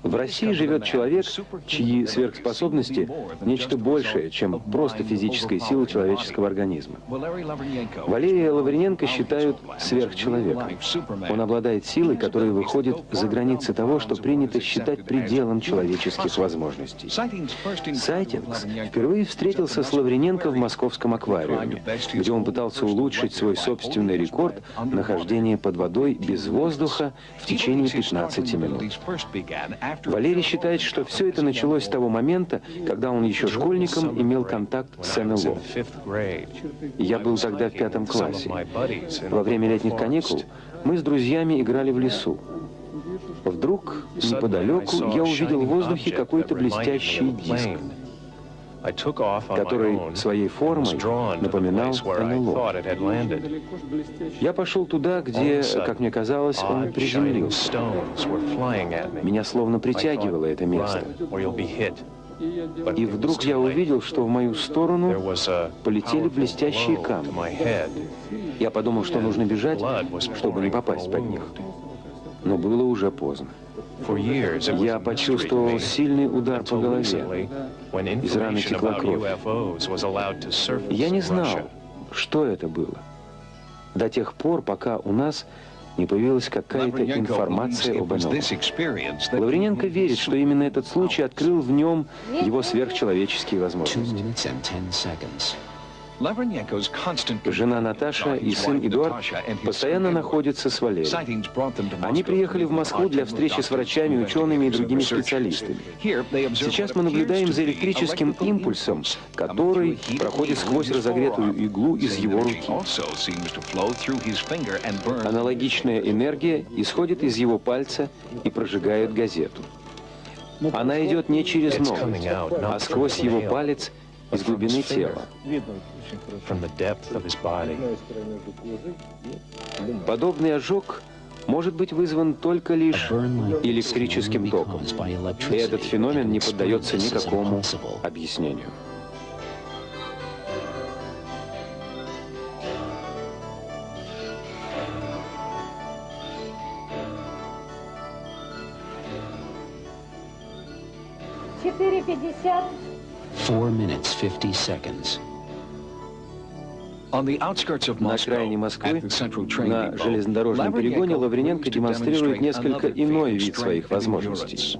В России живет человек, чьи сверхспособности – нечто большее, чем просто физическая сила человеческого организма. Валерия Лавриненко считают сверхчеловеком. Он обладает силой, которая выходит за границы того, что принято считать пределом человеческих возможностей. Сайтингс впервые встретился с Лавриненко в московском аквариуме, где он пытался улучшить свой собственный рекорд нахождения под водой без воздуха в течение 15 минут. Валерий считает, что все это началось с того момента, когда он еще школьником имел контакт с НЛО. Я был тогда в 5 классе. Во время летних каникул мы с друзьями играли в лесу. Вдруг, неподалеку, я увидел в воздухе какой-то блестящий диск, который своей формой напоминал НЛО. Я пошел туда, где, как мне казалось, он приземлился. Меня словно притягивало это место. И вдруг я увидел, что в мою сторону полетели блестящие камни. Я подумал, что нужно бежать, чтобы не попасть под них. Но было уже поздно. Я почувствовал сильный удар по голове. Из раны текла кровь. Я не знал, что это было. До тех пор, пока у нас не появилась какая-то информация об НЛО. Лавриненко верит, что именно этот случай открыл в нем его сверхчеловеческие возможности. Жена Наташа и сын Эдуард постоянно находятся с Валерием. Они приехали в Москву для встречи с врачами, учеными и другими специалистами. Сейчас мы наблюдаем за электрическим импульсом, который проходит сквозь разогретую иглу из его руки. Аналогичная энергия исходит из его пальца и прожигает газету. Она идет не через ноготь, а сквозь его палец из глубины тела. Подобный ожог может быть вызван только лишь электрическим током, и этот феномен не поддается никакому объяснению. На окраине Москвы, на железнодорожном перегоне, Лавриненко демонстрирует несколько иной вид своих возможностей.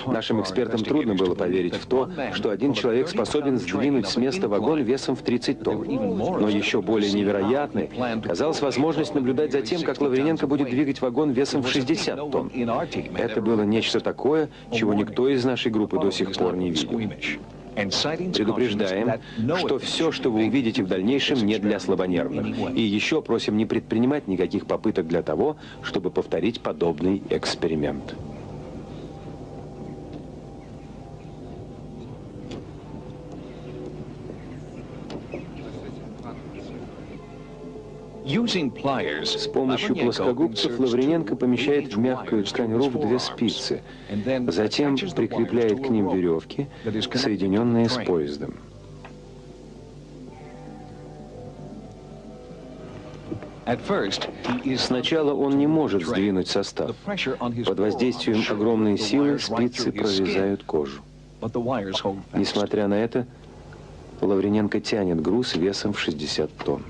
Нашим экспертам трудно было поверить в то, что один человек способен сдвинуть с места вагон весом в 30 тонн. Но еще более невероятной казалась возможность наблюдать за тем, как Лавриненко будет двигать вагон весом в 60 тонн. Это было нечто такое, чего никто из нашей группы до сих пор не видел. Предупреждаем, что все, что вы увидите в дальнейшем, не для слабонервных. И еще просим не предпринимать никаких попыток для того, чтобы повторить подобный эксперимент. С помощью плоскогубцев Лавриненко помещает в мягкую ткань рук 2 спицы, затем прикрепляет к ним веревки, соединенные с поездом. Сначала он не может сдвинуть состав. Под воздействием огромной силы спицы прорезают кожу. Несмотря на это, Лавриненко тянет груз весом в 60 тонн.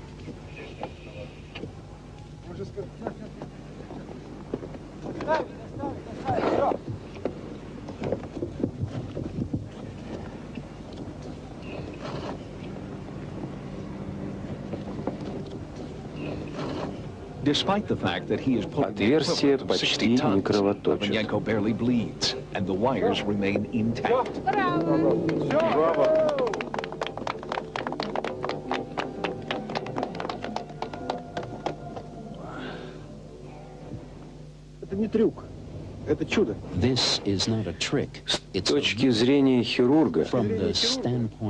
Отверстие почти не кровоточит. Это не трюк, это чудо. С точки зрения хирурга,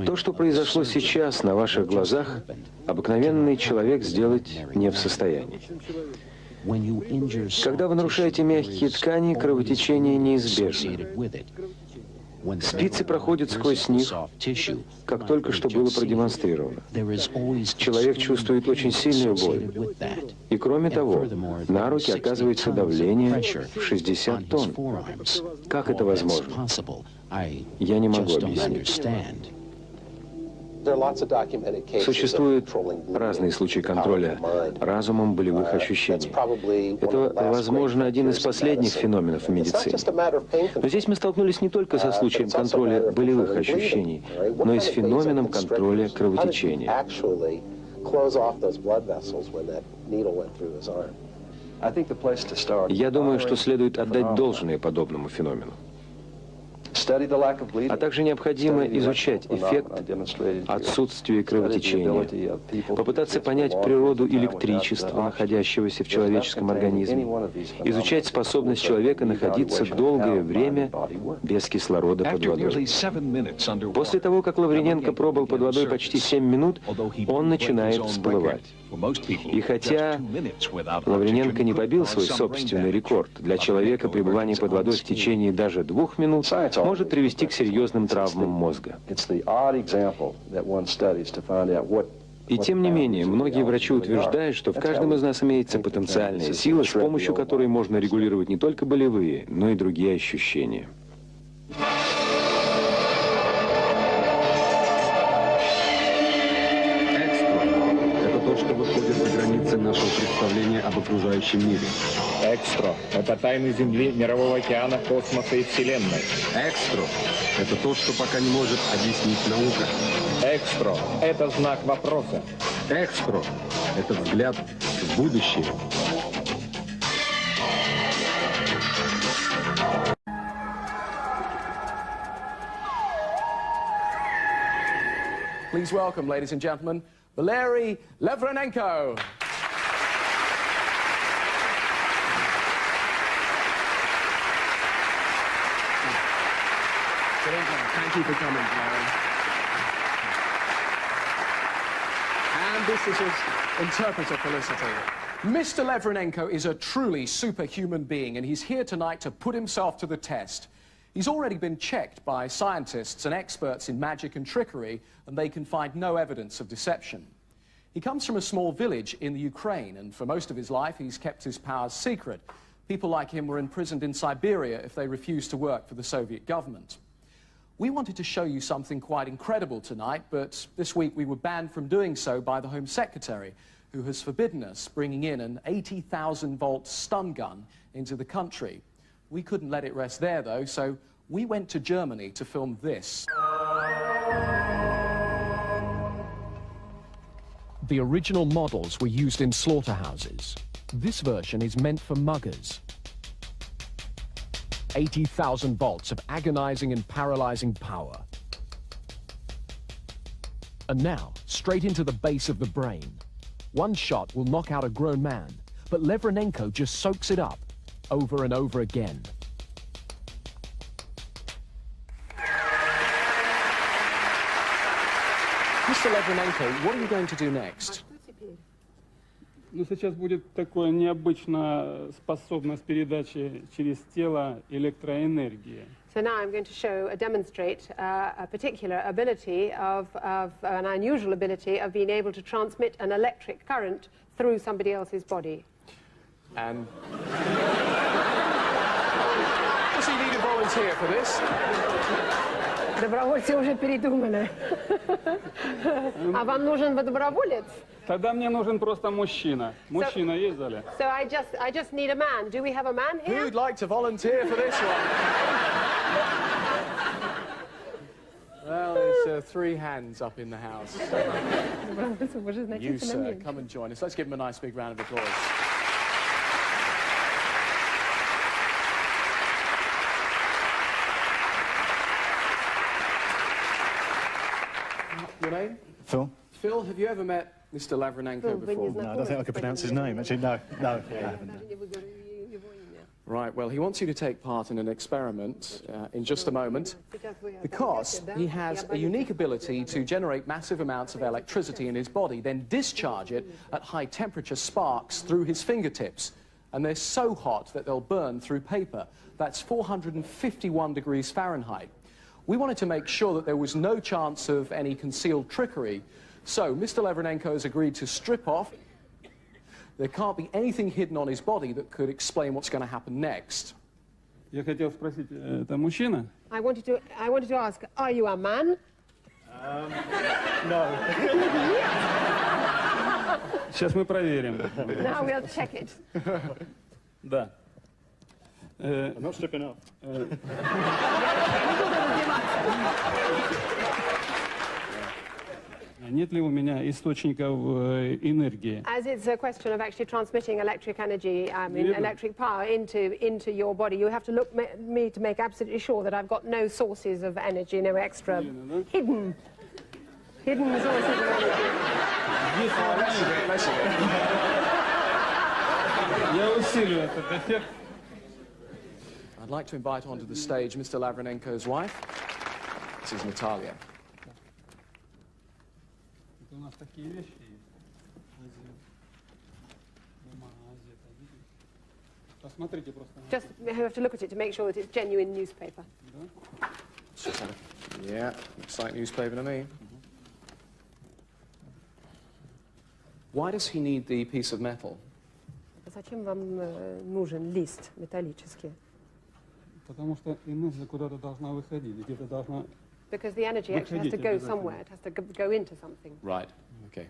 то, что произошло сейчас на ваших глазах, обыкновенный человек сделать не в состоянии. Когда вы нарушаете мягкие ткани, кровотечение неизбежно. Спицы проходят сквозь них, как только что было продемонстрировано. Человек чувствует очень сильную боль. И кроме того, на руки оказывается давление в 60 тонн. Как это возможно? Я не могу объяснить. Существуют разные случаи контроля разумом болевых ощущений. Это, возможно, один из последних феноменов в медицине. Но здесь мы столкнулись не только со случаем контроля болевых ощущений, но и с феноменом контроля кровотечения. Я думаю, что следует отдать должное подобному феномену. А также необходимо изучать эффект отсутствия кровотечения, попытаться понять природу электричества, находящегося в человеческом организме, изучать способность человека находиться долгое время без кислорода под водой. После того, как Лавриненко пробыл под водой почти 7 минут, он начинает всплывать. И хотя Лавриненко не побил свой собственный рекорд, для человека пребывание под водой в течение даже 2 минут может привести к серьезным травмам мозга. И тем не менее, многие врачи утверждают, что в каждом из нас имеется потенциальная сила, с помощью которой можно регулировать не только болевые, но и другие ощущения. Нашего представления об окружающем мире. Экстро – это тайны Земли, Мирового океана, космоса и Вселенной. Экстро – это то, что пока не может объяснить наука. Экстро – это знак вопроса. Экстро – это взгляд в будущее. Please welcome, ladies and gentlemen, Валерий Лавриненко. Thank you for coming, Larry. And this is his interpreter, Felicity. Mr. Lavrinenko is a truly superhuman being, and he's here tonight to put himself to the test. He's already been checked by scientists and experts in magic and trickery, and they can find no evidence of deception. He comes from a small village in the Ukraine, and for most of his life, he's kept his powers secret. People like him were imprisoned in Siberia if they refused to work for the Soviet government. We wanted to show you something quite incredible tonight, but this week we were banned from doing so by the Home Secretary, who has forbidden us bringing in an 80,000-volt stun gun into the country. We couldn't let it rest there, though, so we went to Germany to film this. The original models were used in slaughterhouses. This version is meant for muggers. 80,000 volts of agonizing and paralyzing power. And now, straight into the base of the brain. One shot will knock out a grown man, but Lavrinenko just soaks it up over and over again. Mr. Lavrinenko, what are you going to do next? Ну, сейчас будет такое необычная способность передачи через тело электроэнергии. So now I'm going to demonstrate a particular ability of an unusual ability of being able to transmit an electric current through somebody else's body. And does he need a volunteer for this? Добровольцы уже передумали. А вам нужен доброволец? Тогда мне нужен просто мужчина. Мужчина есть в зале? So I just need a man. Do we have a man here? Who'd like to volunteer for this one? Well, there's 3 hands up in the house. You, sir, come and join us. Let's give him a nice big round of applause. Your name? Phil. Phil, have you ever met Mr. Lavrinenko before? No, I don't think I could pronounce his name, actually. No, I haven't. Right, well, he wants you to take part in an experiment in just a moment, because he has a unique ability to generate massive amounts of electricity in his body, then discharge it at high temperature sparks through his fingertips. And they're so hot that they'll burn through paper. That's 451 degrees Fahrenheit. We wanted to make sure that there was no chance of any concealed trickery. So Mr. Lavrinenko has agreed to strip off. There can't be anything hidden on his body that could explain what's going to happen next. Я хотел спросить, это мужчина? I wanted to ask, are you a man? No. Сейчас мы проверим. Now we'll check it. Да. I'm not stripping off. Нет ли у меня источников энергии? As it's a question of actually transmitting electric energy, electric power into your body, you have to look me to make absolutely sure that I've got no sources of energy, no extra hidden sources of energy. Я усилю этот эффект. I'd like to invite onto the stage Mr. Lavrinenko's wife. This is Natalia. У нас такие вещи есть. Посмотрите просто. Just have to look at it to make sure that it's genuine newspaper. Yeah, looks like newspaper to me. Why does he need the piece of metal? Зачем вам нужен лист металлический? Потому что энергия куда-то должна выходить, где-то должна... Because the energy actually has to go somewhere. It has to go into something. Right, okay.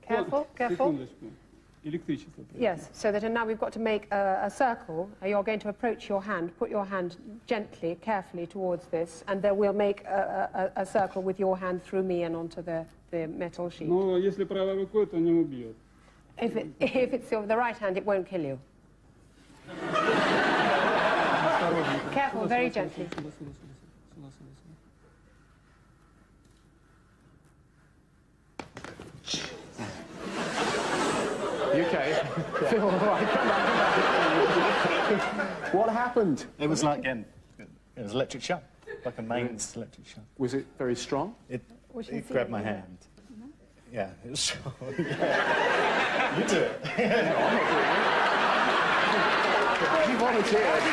Careful, careful. Секундочку. Электричество. Yes, so that now we've got to make a circle. You're going to approach your hand, put your hand gently, carefully towards this, and then we'll make a circle with your hand through me and onto the metal sheet. Но если правой рукой, то не убьет. If it's the right hand, it won't kill you. Careful, very gently. You okay? Feel all right? What happened? It was like it was electric shock, like a mains electric shock. Was it very strong? It grabbed my hand. Yeah, it was strong. Yeah. You do it. No, I'm not doing it. You volunteered.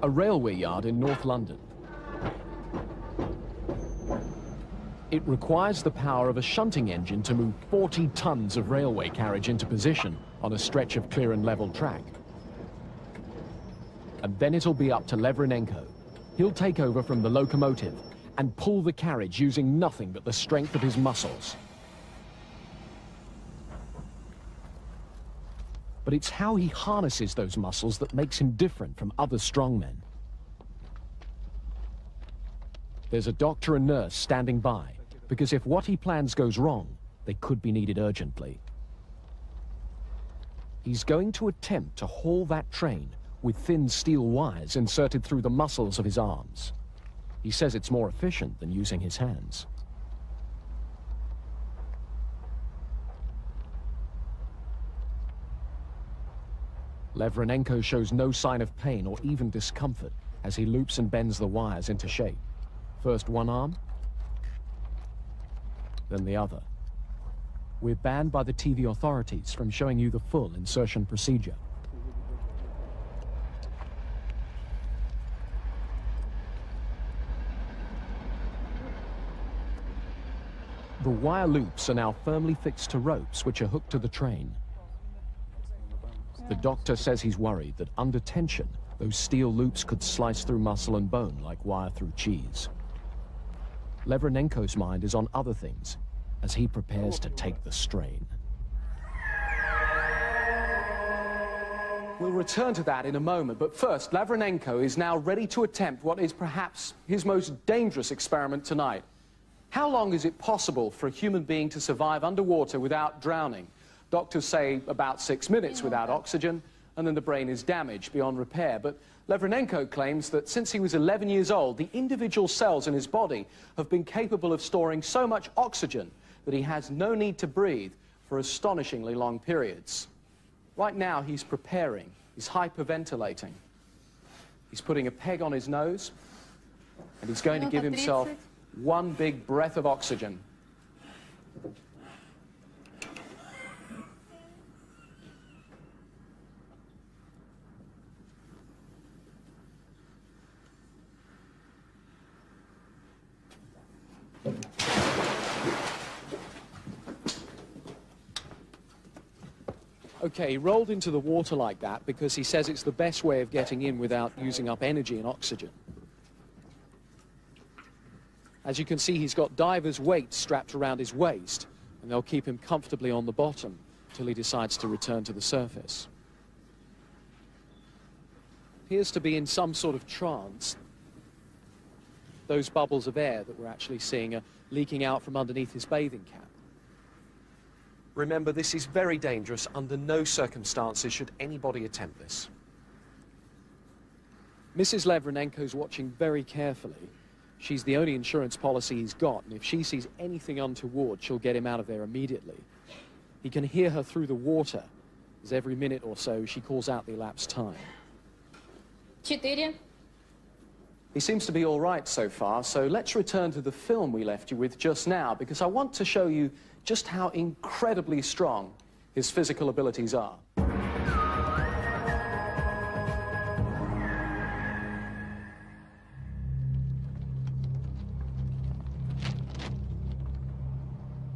A railway yard in North London. It requires the power of a shunting engine to move 40 tons of railway carriage into position on a stretch of clear and level track. And then it'll be up to Lavrinenko. He'll take over from the locomotive and pull the carriage using nothing but the strength of his muscles. But it's how he harnesses those muscles that makes him different from other strongmen. There's a doctor and nurse standing by, because if what he plans goes wrong, they could be needed urgently. He's going to attempt to haul that train with thin steel wires inserted through the muscles of his arms. He says it's more efficient than using his hands. Lavrinenko shows no sign of pain or even discomfort as he loops and bends the wires into shape. First one arm, then the other. We're banned by the TV authorities from showing you the full insertion procedure. The wire loops are now firmly fixed to ropes which are hooked to the train. The doctor says he's worried that under tension, those steel loops could slice through muscle and bone like wire through cheese. Lavrinenko's mind is on other things as he prepares to take the strain. We'll return to that in a moment, but first, Lavrinenko is now ready to attempt what is perhaps his most dangerous experiment tonight. How long is it possible for a human being to survive underwater without drowning? Doctors say about 6 minutes without oxygen, and then the brain is damaged beyond repair. But Lavrinenko claims that since he was 11 years old, the individual cells in his body have been capable of storing so much oxygen that he has no need to breathe for astonishingly long periods. Right now, he's preparing He's hyperventilating. He's putting a peg on his nose, and he's going to give himself one big breath of oxygen. Okay, he rolled into the water like that because he says it's the best way of getting in without using up energy and oxygen. As you can see, he's got diver's weights strapped around his waist, and they'll keep him comfortably on the bottom till he decides to return to the surface. Appears to be in some sort of trance. Those bubbles of air that we're actually seeing are leaking out from underneath his bathing cap. Remember, this is very dangerous. Under no circumstances should anybody attempt this. Mrs. Lawrinenko's watching very carefully. She's the only insurance policy he's got, and if she sees anything untoward, she'll get him out of there immediately. He can hear her through the water, as every minute or so she calls out the elapsed time. 4. He seems to be all right so far, so let's return to the film we left you with just now, because I want to show you just how incredibly strong his physical abilities are.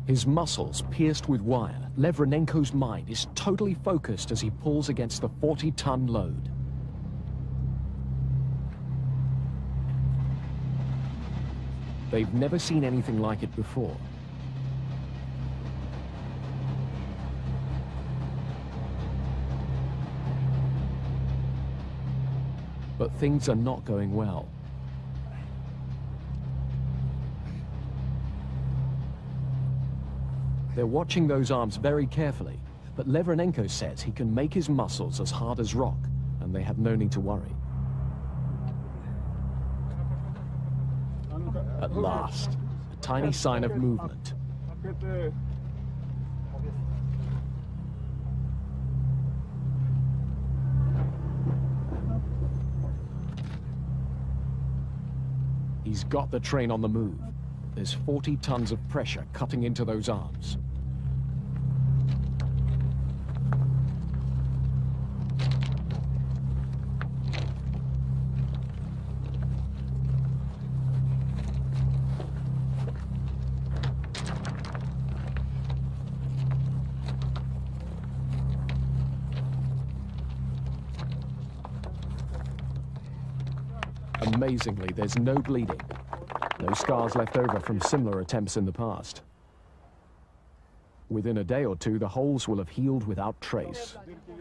His muscles pierced with wire, Lawrinenko's mind is totally focused as he pulls against the 40-ton load. They've never seen anything like it before. But things are not going well. They're watching those arms very carefully, but Lawrinenko says he can make his muscles as hard as rock, and they have no need to worry. At last, a tiny sign of movement. He's got the train on the move. There's 40 tons of pressure cutting into those arms. Amazingly, there's no bleeding. No scars left over from similar attempts in the past. Within a day or two, the holes will have healed without trace.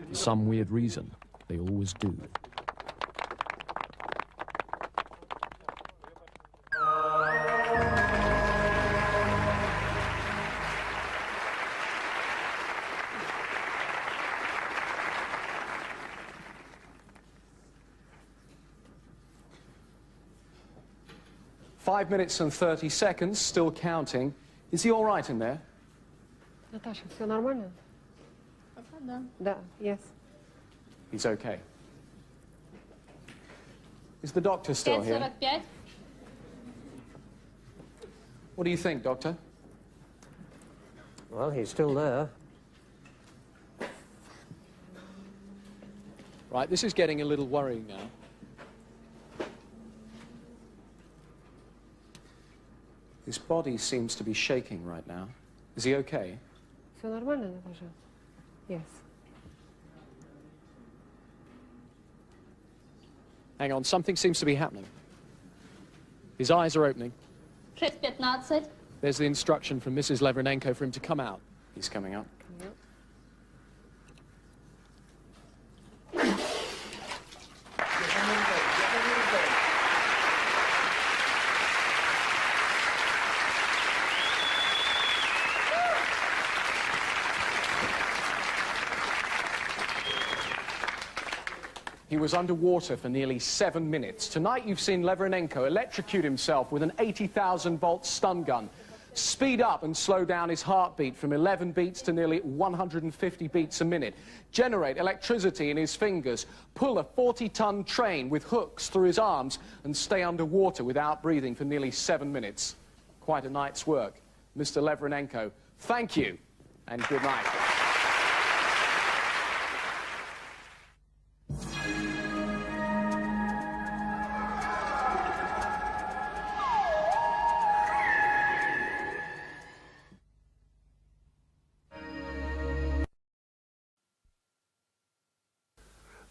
For some weird reason, they always do. Five minutes and 30 seconds, still counting. Is he all right in there? Наташа, все нормально? Да. Да, yes. He's okay. Is the doctor still here? 5:45. What do you think, doctor? Well, he's still there. Right, this is getting a little worrying now. His body seems to be shaking right now. Is he okay? Все нормально, Наташа? Yes. Hang on, something seems to be happening. His eyes are opening. 6:15. There's the instruction from Mrs. Lawrinenko for him to come out. He's coming out. Yep. He was underwater for nearly 7 minutes. Tonight you've seen Lawrinenko electrocute himself with an 80,000-volt stun gun. speed up and slow down his heartbeat from 11 beats to nearly 150 beats a minute, generate electricity in his fingers, pull a 40-ton train with hooks through his arms, and stay underwater without breathing for nearly 7 minutes. Quite a night's work. Mr. Lawrynenko, thank you, and good night.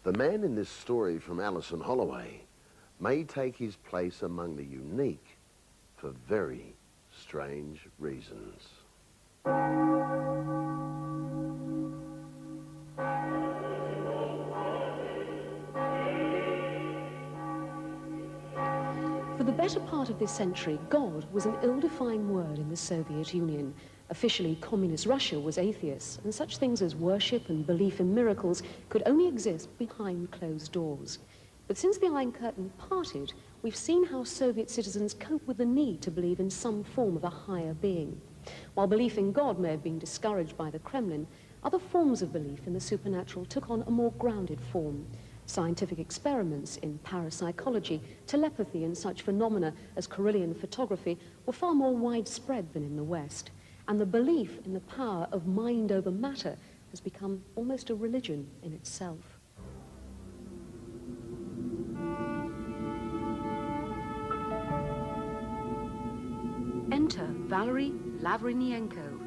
The man in this story from Alison Holloway may take his place among the unique for very strange reasons. For the better part of this century, God was an ill-defined word in the Soviet Union. Officially, communist Russia was atheist, and such things as worship and belief in miracles could only exist behind closed doors. But since the Iron Curtain parted, we've seen how Soviet citizens cope with the need to believe in some form of a higher being. While belief in God may have been discouraged by the Kremlin, other forms of belief in the supernatural took on a more grounded form. Scientific experiments in parapsychology, telepathy, and such phenomena as Carillion photography were far more widespread than in the West. And the belief in the power of mind over matter has become almost a religion in itself. Enter Valery Lavrinienko,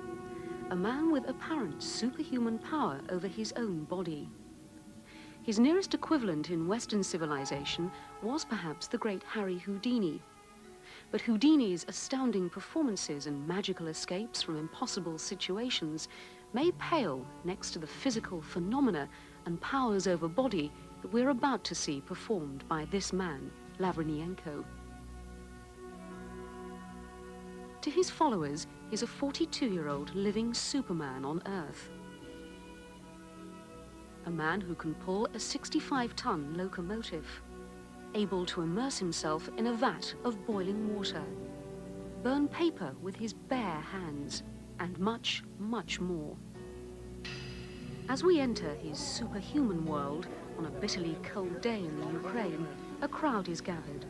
a man with apparent superhuman power over his own body. His nearest equivalent in Western civilization was perhaps the great Harry Houdini. But Houdini's astounding performances and magical escapes from impossible situations may pale next to the physical phenomena and powers over body that we're about to see performed by this man, Lawrynenko. To his followers, he's a 42-year-old living Superman on Earth. A man who can pull a 65-ton locomotive, able to immerse himself in a vat of boiling water, burn paper with his bare hands, and much, much more. As we enter his superhuman world on a bitterly cold day in the Ukraine, a crowd is gathered.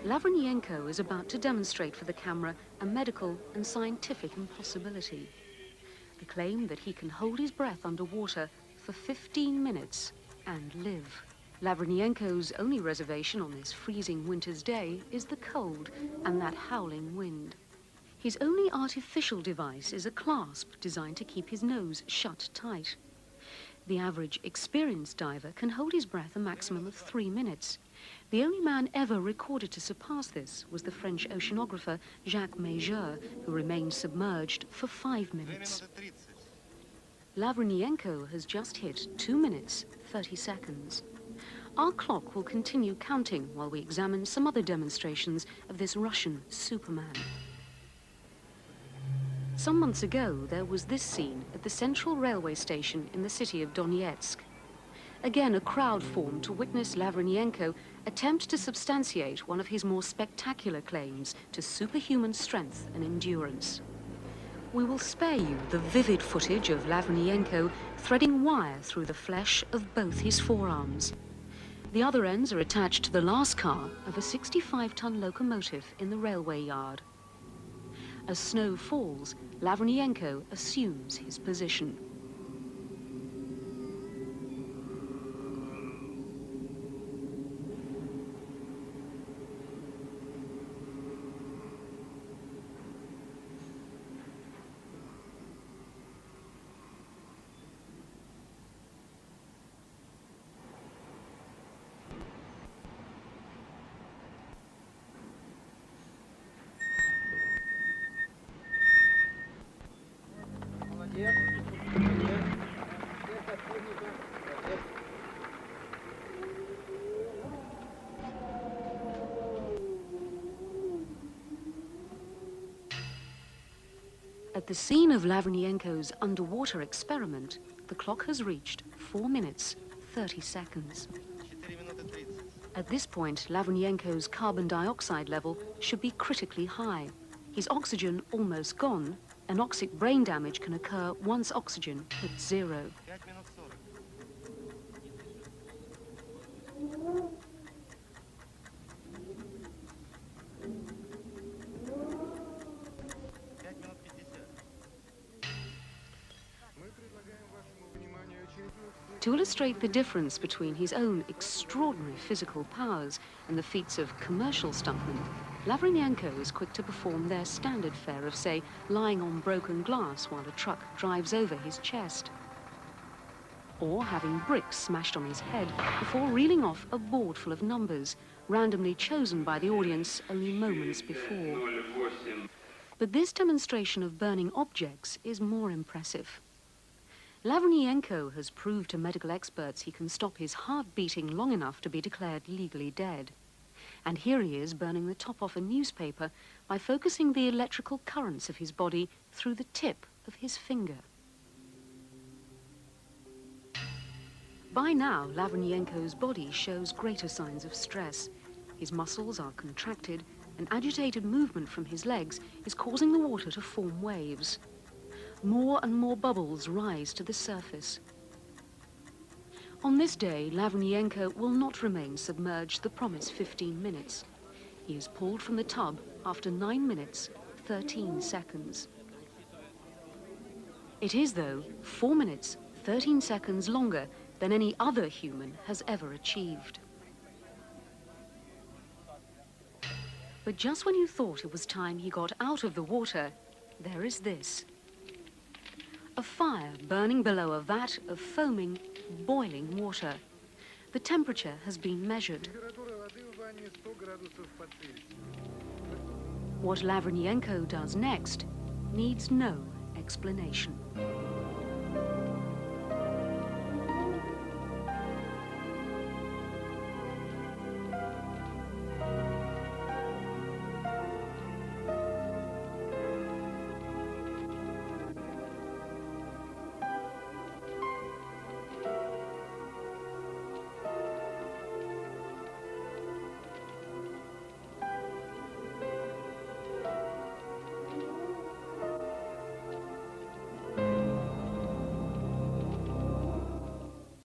Lawrynenko is about to demonstrate for the camera a medical and scientific impossibility. The claim that he can hold his breath underwater for 15 minutes and live. Lawrynenko's only reservation on this freezing winter's day is the cold and that howling wind. His only artificial device is a clasp designed to keep his nose shut tight. The average experienced diver can hold his breath a maximum of 3 minutes. The only man ever recorded to surpass this was the French oceanographer Jacques Majeur, who remained submerged for 5 minutes. Lawrynenko has just hit 2 minutes, 30 seconds. Our clock will continue counting while we examine some other demonstrations of this Russian Superman. Some months ago, there was this scene at the central railway station in the city of Donetsk. Again, a crowd formed to witness Lawrynenko attempt to substantiate one of his more spectacular claims to superhuman strength and endurance. We will spare you the vivid footage of Lawrynenko threading wire through the flesh of both his forearms. The other ends are attached to the last car of a 65-ton locomotive in the railway yard. As snow falls, Lawrynenko assumes his position. At the scene of Lawrynenko's underwater experiment, the clock has reached 4 minutes, 30 seconds. At this point, Lawrynenko's carbon dioxide level should be critically high. His oxygen almost gone, anoxic brain damage can occur once oxygen hits zero. To illustrate the difference between his own extraordinary physical powers and the feats of commercial stuntmen, Lavrinenko is quick to perform their standard fare of, say, lying on broken glass while a truck drives over his chest, or having bricks smashed on his head before reeling off a board full of numbers, randomly chosen by the audience only moments before. But this demonstration of burning objects is more impressive. Lavrinenko has proved to medical experts he can stop his heart beating long enough to be declared legally dead. And here he is burning the top off a newspaper by focusing the electrical currents of his body through the tip of his finger. By now, Lavrinenko's body shows greater signs of stress. His muscles are contracted, and agitated movement from his legs is causing the water to form waves. More and more bubbles rise to the surface. On this day, Lavrinenko will not remain submerged the promised 15 minutes. He is pulled from the tub after 9 minutes, 13 seconds. It is, though, 4 minutes, 13 seconds longer than any other human has ever achieved. But just when you thought it was time he got out of the water, there is this. A fire burning below a vat of foaming, boiling water. The temperature has been measured. What Lavrinenko does next needs no explanation.